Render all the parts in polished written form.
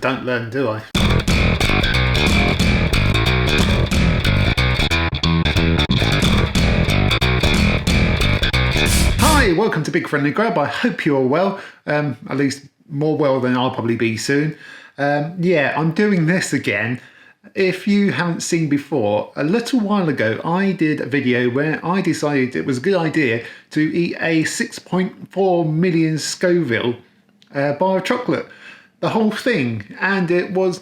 don't learn, do I? Hi, welcome to Big Friendly Grub. I hope you're well, at least more well than I'll probably be soon. Yeah, I'm doing this again. If you haven't seen before, a little while ago I did a video where I decided it was a good idea to eat a 6.4 million Scoville bar of chocolate. The whole thing, and it was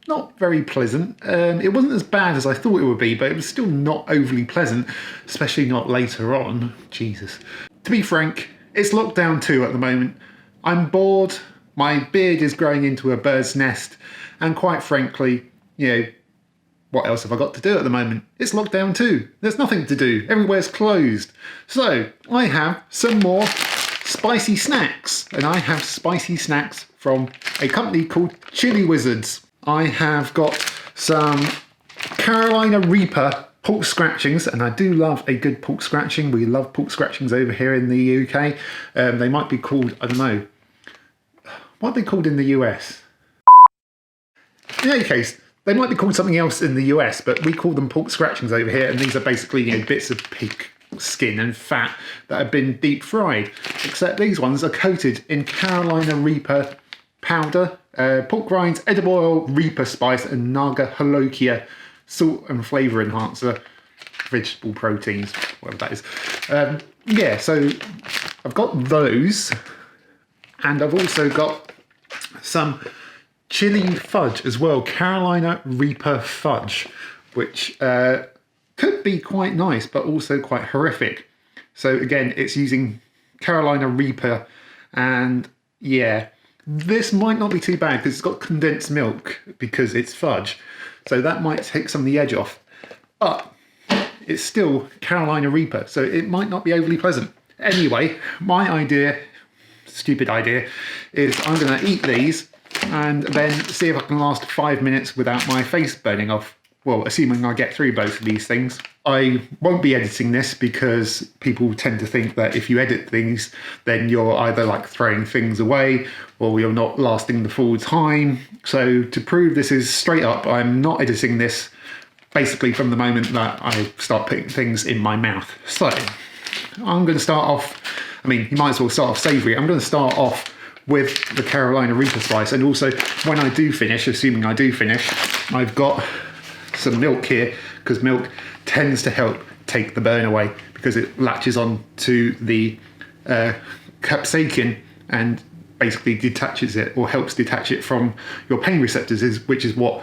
not very pleasant. It wasn't as bad as I thought it would be, but it was still not overly pleasant, especially not later on. Jesus. To be frank, it's lockdown 2 at the moment. I'm bored, my beard is growing into a bird's nest, and quite frankly, you know, what else have I got to do at the moment? It's lockdown 2. There's nothing to do. Everywhere's closed. So I have some more spicy snacks, and I have spicy snacks from a company called Chilli Wizards. I have got some Carolina Reaper pork scratchings, and I do love a good pork scratching. We love pork scratchings over here in the UK. They might be called, I don't know, what are they called in the US? In any case, they might be called something else in the US, but we call them pork scratchings over here, and these are basically, you know, bits of pig skin and fat that have been deep fried, except these ones are coated in Carolina Reaper powder, pork rinds, edible oil, Reaper spice, and Naga Holokia salt and flavour enhancer, vegetable proteins, whatever that is. Yeah, so I've got those, and I've also got some chili fudge as well, Carolina Reaper fudge, which could be quite nice, but also quite horrific. So again, it's using Carolina Reaper, and yeah, this might not be too bad because it's got condensed milk because it's fudge. So that might take some of the edge off, but it's still Carolina Reaper, so it might not be overly pleasant. Anyway, my idea, stupid idea, is I'm going to eat these and then see if I can last 5 minutes without my face burning off. Well, assuming I get through both of these things. I won't be editing this because people tend to think that if you edit things, then you're either like throwing things away or you're not lasting the full time. So to prove this is straight up, I'm not editing this basically from the moment that I start putting things in my mouth. So I'm going to start off, I mean, you might as well start off savoury. I'm going to start off with the Carolina Reaper spice, and also when I do finish, assuming I do finish, I've got some milk here, because milk tends to help take the burn away because it latches on to the capsaicin and basically detaches it, or helps detach it from your pain receptors, which is what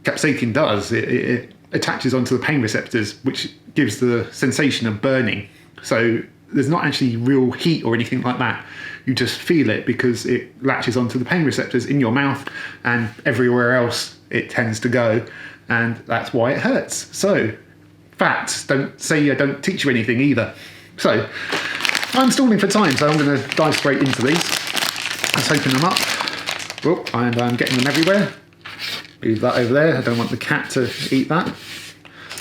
capsaicin does. It attaches onto the pain receptors, which gives the sensation of burning. So there's not actually real heat or anything like that. You just feel it because it latches onto the pain receptors in your mouth, and everywhere else it tends to go, and that's why it hurts. So facts, don't say I don't teach you anything either. So I'm stalling for time, so I'm going to dive straight into these. Let's open them up. Oh, and I'm getting them everywhere. Leave that over there. I don't want the cat to eat that.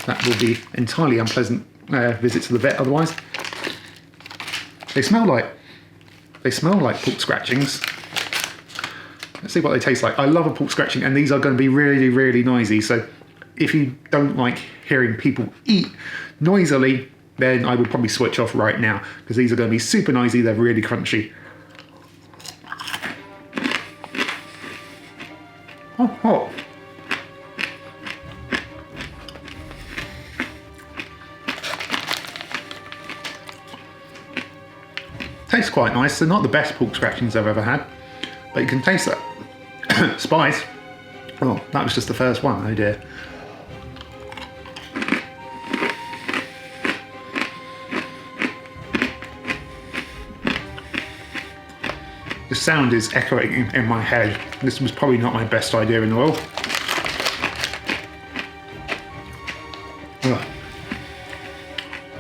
That will be entirely unpleasant visit to the vet otherwise. They smell like pork scratchings. Let's see what they taste like. I love a pork scratching, and these are going to be really, really noisy. So if you don't like hearing people eat noisily, then I would probably switch off right now, because these are going to be super noisy. They're really crunchy. Oh, oh. Tastes quite nice. They're not the best pork scratchings I've ever had, but you can taste that spice. Oh, that was just the first one. Oh dear. The sound is echoing in my head. This was probably not my best idea in the world. Ugh.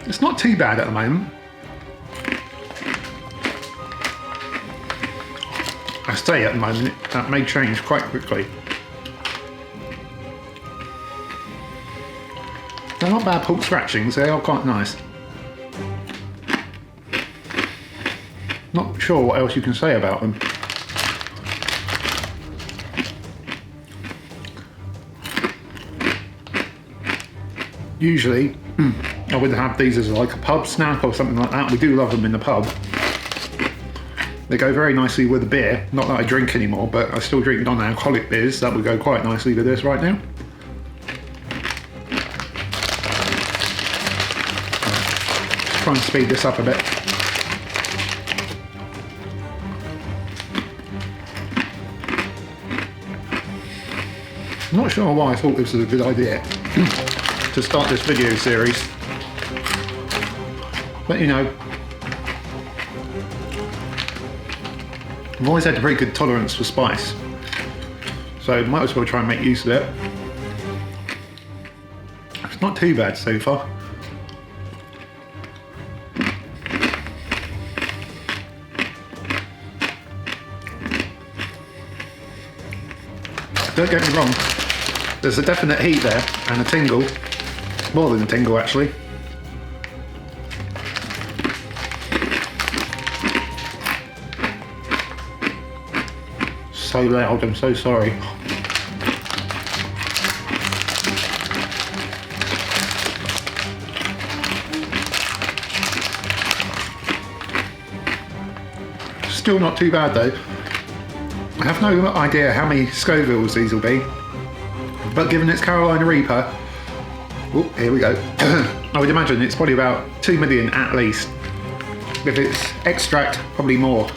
It's not too bad at the moment. I say at the moment, that may change quite quickly. They're not bad pork scratchings, they are quite nice. Not sure what else you can say about them. Usually, I would have these as like a pub snack or something like that. We do love them in the pub. They go very nicely with a beer. Not that I drink anymore, but I still drink non-alcoholic beers. That would go quite nicely with this right now. Just try and speed this up a bit. I'm not sure why I thought this was a good idea to start this video series, but you know, I've always had a pretty good tolerance for spice, so might as well try and make use of it. It's not too bad so far. Don't get me wrong, there's a definite heat there and a tingle, more than a tingle actually. So loud, I'm so sorry. Still not too bad though. I have no idea how many Scovilles these will be, but given it's Carolina Reaper, oh, here we go. I would imagine it's probably about 2 million at least. If it's extract, probably more.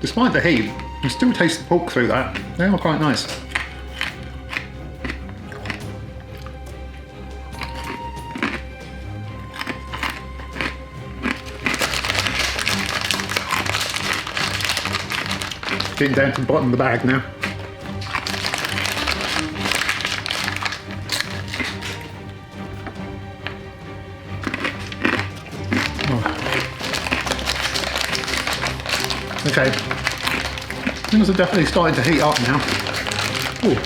Despite the heat, you still taste the pork through that. They are quite nice. Getting down to the bottom of the bag now. Oh. Okay. Things are definitely starting to heat up now. Ooh.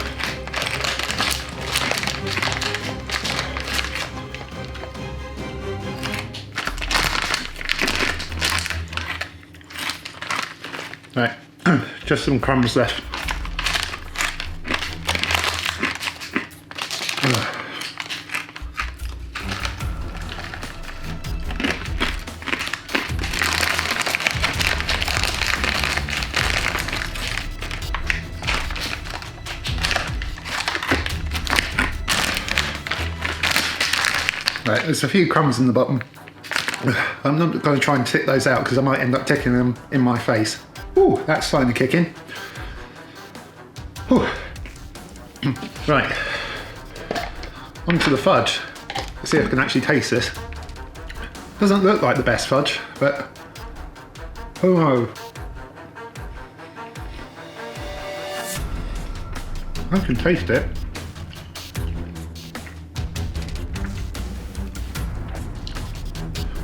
Right, just some crumbs left. Right, there's a few crumbs in the bottom. I'm not going to try and tick those out because I might end up ticking them in my face. Ooh, that's starting to kick in. Ooh. Right, onto the fudge. Let's see if I can actually taste this. Doesn't look like the best fudge, but oh, I can taste it.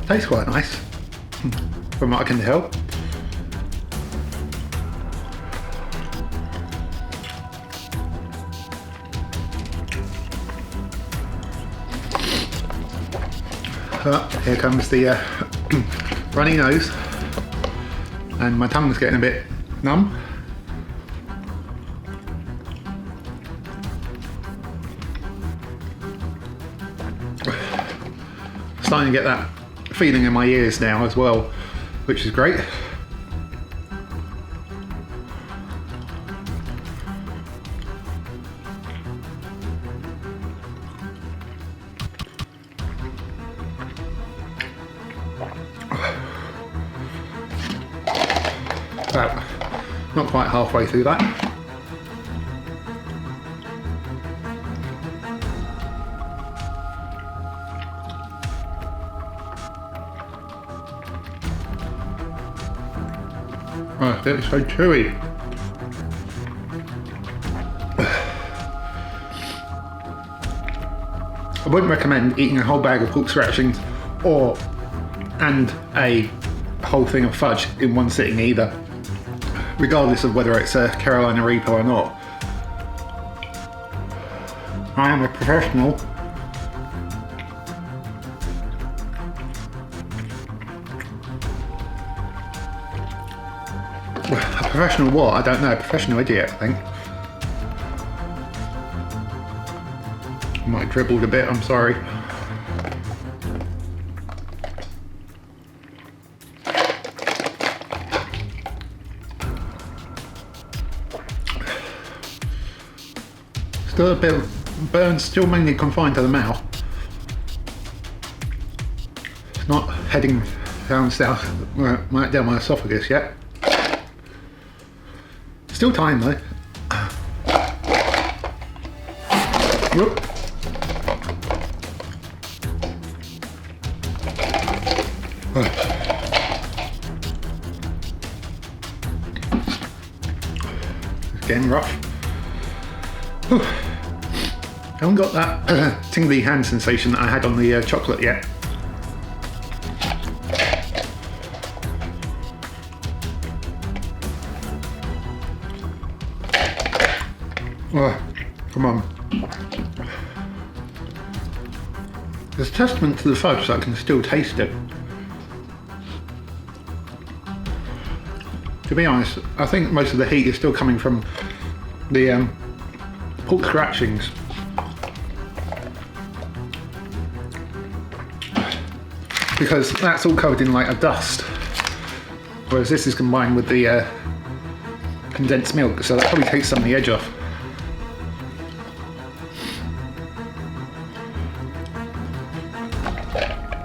Tastes quite nice, from what I can tell. Here comes the runny nose, and my tongue's getting a bit numb. Starting to get that feeling in my ears now as well, which is great. About not quite halfway through that. Oh, it's so chewy. I wouldn't recommend eating a whole bag of pork scratchings and a whole thing of fudge in one sitting either, regardless of whether it's a Carolina Reaper or not. I am a professional, Professional what? I don't know. Professional idiot, I think. I might have dribbled a bit, I'm sorry. Still a bit of burn, still mainly confined to the mouth. It's not heading down south, right down my esophagus yet. Still time though. Whoop. It's getting rough. Whew. Haven't got that tingly hand sensation that I had on the chocolate yet. Oh, come on. It's a testament to the fudge that I can still taste it. To be honest, I think most of the heat is still coming from the pork scratchings. Because that's all covered in like a dust. Whereas this is combined with the condensed milk, so that probably takes some of the edge off.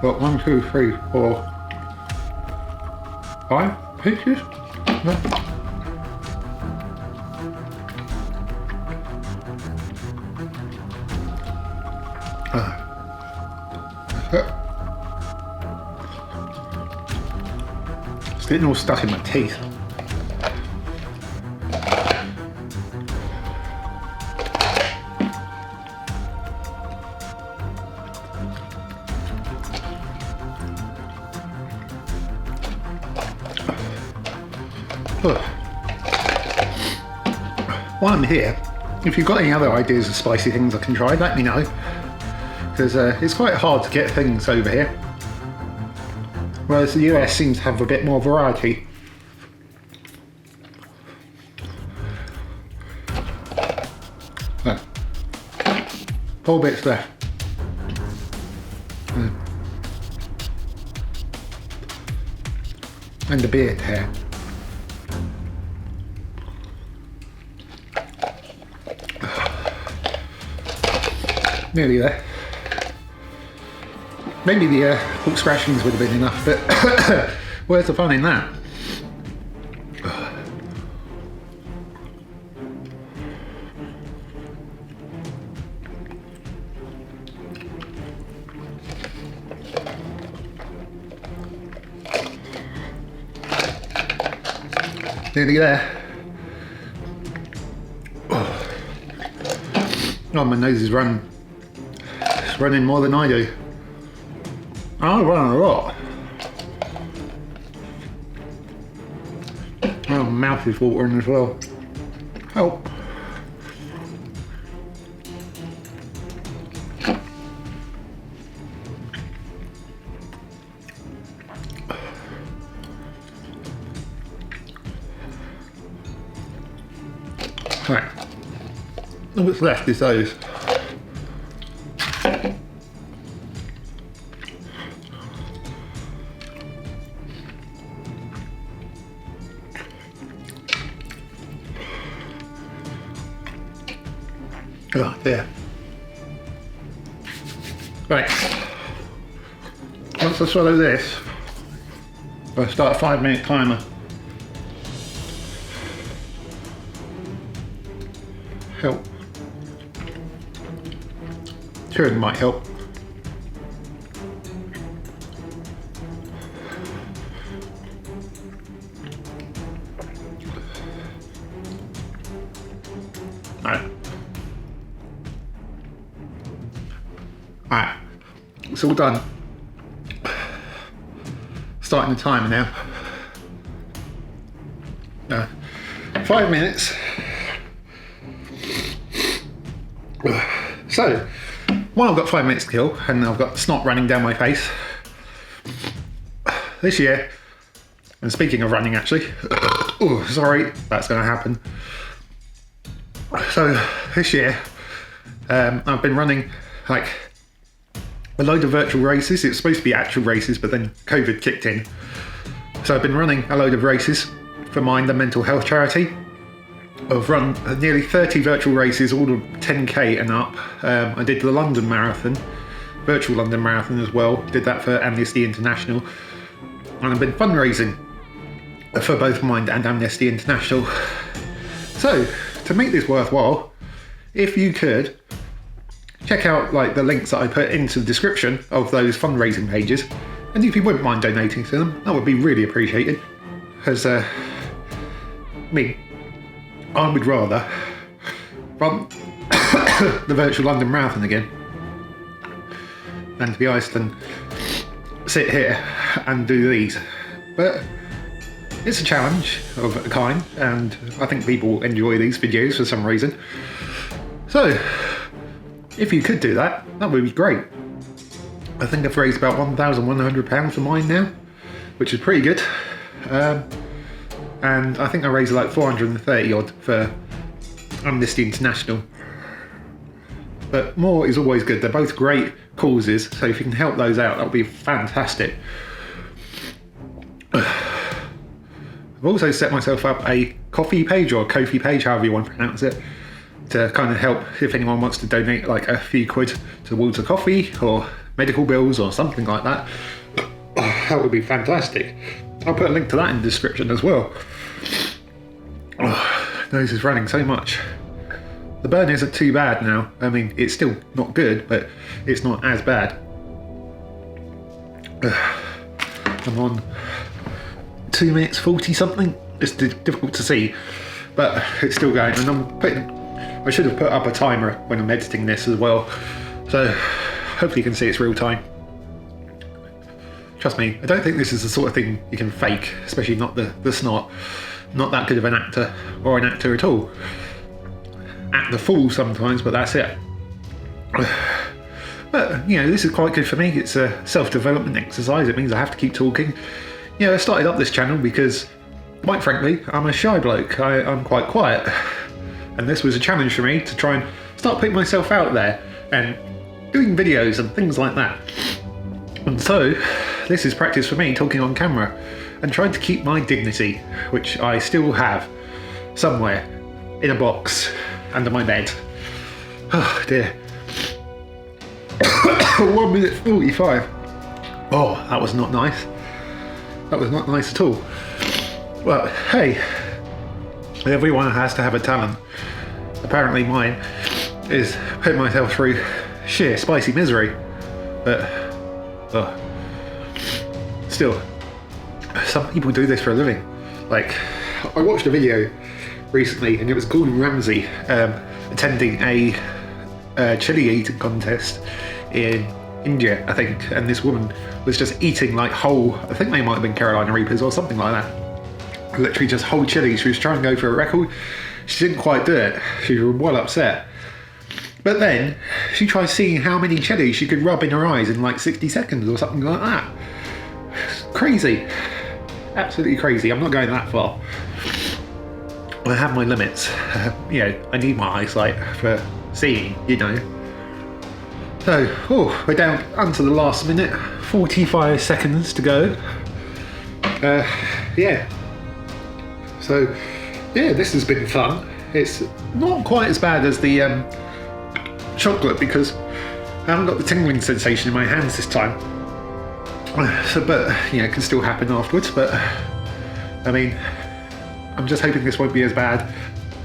Got 1, 2, 3, 4, 5 pieces. No. It's getting all stuck in my teeth. While I'm here, if you've got any other ideas of spicy things I can try, let me know. Because it's quite hard to get things over here. Whereas the US seems to have a bit more variety. So, 4 bits left. And a beard hair. Nearly there. Maybe the pork scratchings would have been enough, but where's the fun in that? Nearly there. Oh, my nose is running. It's running more than I do. I run a lot. Oh, my mouth is watering as well. Help. Right. All that's left is those. Oh, there. Right. Once I swallow this, I'll start a 5-minute timer. Help. Sure, it might help. Alright, it's all done. Starting the timer now. 5 minutes. So, while I've got 5 minutes to kill and I've got snot running down my face, this year, and speaking of running actually, Oh, sorry, that's going to happen. So this year, I've been running like a load of virtual races. It's supposed to be actual races, but then COVID kicked in. So I've been running a load of races for Mind and Mental Health charity. I've run nearly 30 virtual races, all of 10k and up. I did the London Marathon, virtual London Marathon as well. Did that for Amnesty International. And I've been fundraising for both Mind and Amnesty International. So, to make this worthwhile, if you could check out like the links that I put into the description of those fundraising pages, and if you wouldn't mind donating to them, that would be really appreciated. Because, I would rather run the virtual London Marathon again than, to be honest, than sit here and do these. But it's a challenge of a kind, and I think people enjoy these videos for some reason. So, if you could do that, that would be great. I think I've raised about £1,100 for mine now, which is pretty good. And I think I raised like 430 odd for Amnesty International. But more is always good. They're both great causes, so if you can help those out, that would be fantastic. I've also set myself up a coffee page, or a Ko-fi page, however you want to pronounce it, to kind of help if anyone wants to donate like a few quid towards a coffee or medical bills or something like that. That would be fantastic. I'll put a link to that in the description as well. Nose is running so much. The burn isn't too bad now. I mean, it's still not good, but it's not as bad. I'm on 2 minutes 40 something. It's difficult to see, but it's still going. And I should have put up a timer when I'm editing this as well, so hopefully you can see it's real time. Trust me, I don't think this is the sort of thing you can fake, especially not the snot. Not that good of an actor, or an actor at all. Act the fool sometimes, but that's it. But, you know, this is quite good for me. It's a self-development exercise. It means I have to keep talking. You know, I started up this channel because, quite frankly, I'm a shy bloke. I'm quite quiet. And this was a challenge for me to try and start putting myself out there and doing videos and things like that. And so, this is practice for me talking on camera and trying to keep my dignity, which I still have somewhere in a box under my bed. Oh dear. 1 minute 45. Oh, that was not nice. That was not nice at all. Well, hey, everyone has to have a talent. Apparently mine is putting myself through sheer spicy misery. But, still, some people do this for a living. Like, I watched a video recently and it was Gordon Ramsay attending a chili eating contest in India, I think, and this woman was just eating like whole, I think they might have been Carolina Reapers or something like that. Literally just whole chili. She was trying to go for a record. She didn't quite do it. She was well upset. But then she tried seeing how many chilies she could rub in her eyes in like 60 seconds or something like that. It's crazy. Absolutely crazy. I'm not going that far. I have my limits. You know, I need my eyesight for seeing, you know. So, we're down onto the last minute. 45 seconds to go. Yeah. So, yeah, this has been fun. It's not quite as bad as the chocolate because I haven't got the tingling sensation in my hands this time. So, but, you know, it can still happen afterwards. But, I mean, I'm just hoping this won't be as bad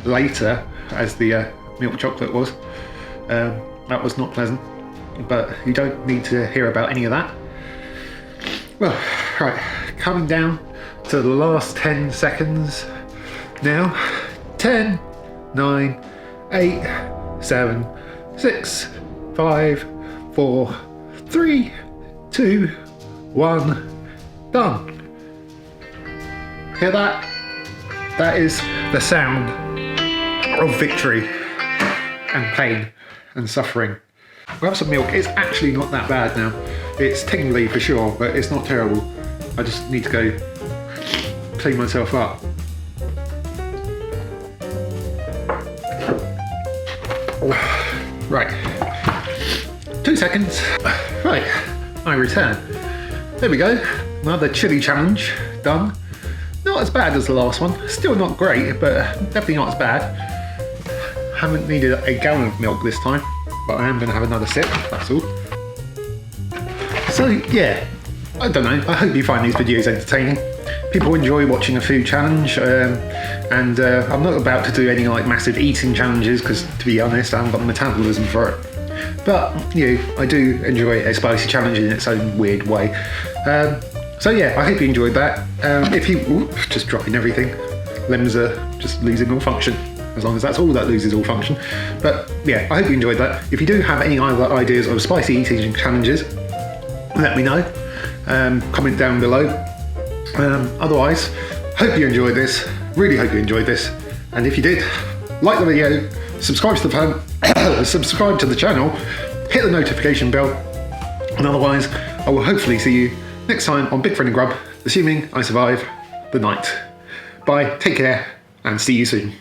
later as the milk chocolate was. That was not pleasant. But you don't need to hear about any of that. Well, right, coming down to the last 10 seconds now. 10, 9, 8, 7, 6, 5, 4, 3, 2, 1, done. Hear that? That is the sound of victory and pain and suffering. We'll have some milk. It's actually not that bad now. It's tingly for sure, but it's not terrible. I just need to go clean myself up. seconds. Right, I return. There we go, another chili challenge done. Not as bad as the last one, still not great, but definitely not as bad. Haven't needed a gallon of milk this time, but I am going to have another sip, that's all. So yeah, I don't know, I hope you find these videos entertaining. People enjoy watching a food challenge, and I'm not about to do any like massive eating challenges because, to be honest, I haven't got the metabolism for it. But you know, I do enjoy a spicy challenge in its own weird way. So yeah, I hope you enjoyed that. If you just dropping everything, lemons are just losing all function. As long as that's all that loses all function. But yeah, I hope you enjoyed that. If you do have any other ideas of spicy eating challenges, let me know. Comment down below. Otherwise, hope you enjoyed this. Really hope you enjoyed this. And if you did, like the video, subscribe to the subscribe to the channel, hit the notification bell, and otherwise, I will hopefully see you next time on Big Friendly Grub, assuming I survive the night. Bye, take care, and see you soon.